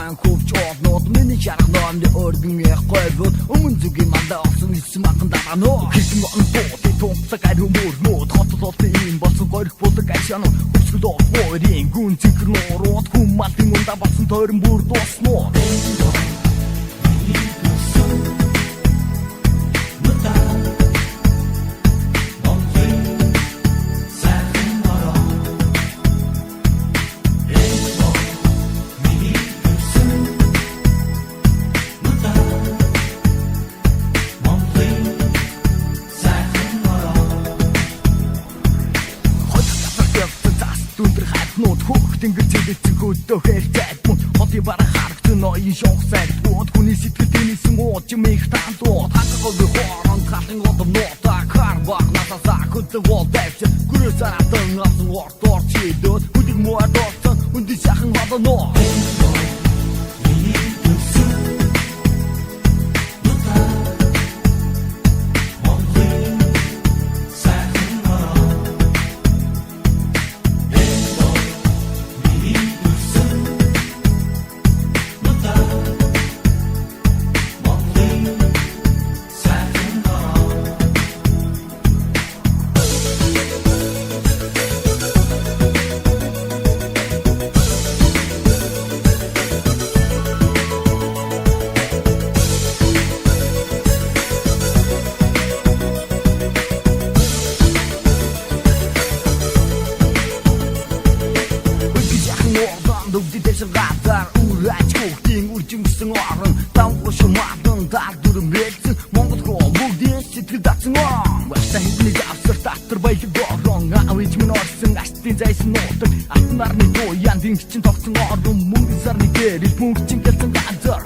Сан хөвч олнод миний шарганд өргөн яхгүйд өмнө зүгийн мандаа авсан хэлсэн манган даанаа хэсэг он бод тонцаг аримөр нот хотолт ийм болсон горих бодог ашаан хөсгөл орхойрын гүн цэгэр норот хүмматын унда басан тойрон бүр дусноо нот хөхтөнгө зэвэцэн хөдөө хэлцээд мөн хотын бараа харагдан ноён шонхсайд бод хүний сэтгэл тэнийсэн ууч мих тандууд хагаггүй хоорон талын одом нота карбак насаа хөдөө волтайч гүрсаратын асан ортор чидот бүдэг муадорсон үнди сайхан бадано Дugdi дэшэр гадар ураач хөхтийн үржимсэн орон тавгууш мадан дагдүр мэлсэн Монгол хоо бүгдийн сэтгэл датсан орон Башта хэдний авсар татар баялаг орон Авиж минь орсон астын зайсан нотор Атнарны дуу ян динг чин тогтсон орон Мөнгө сарны гэрэл мөнгө чин гэлсэн газар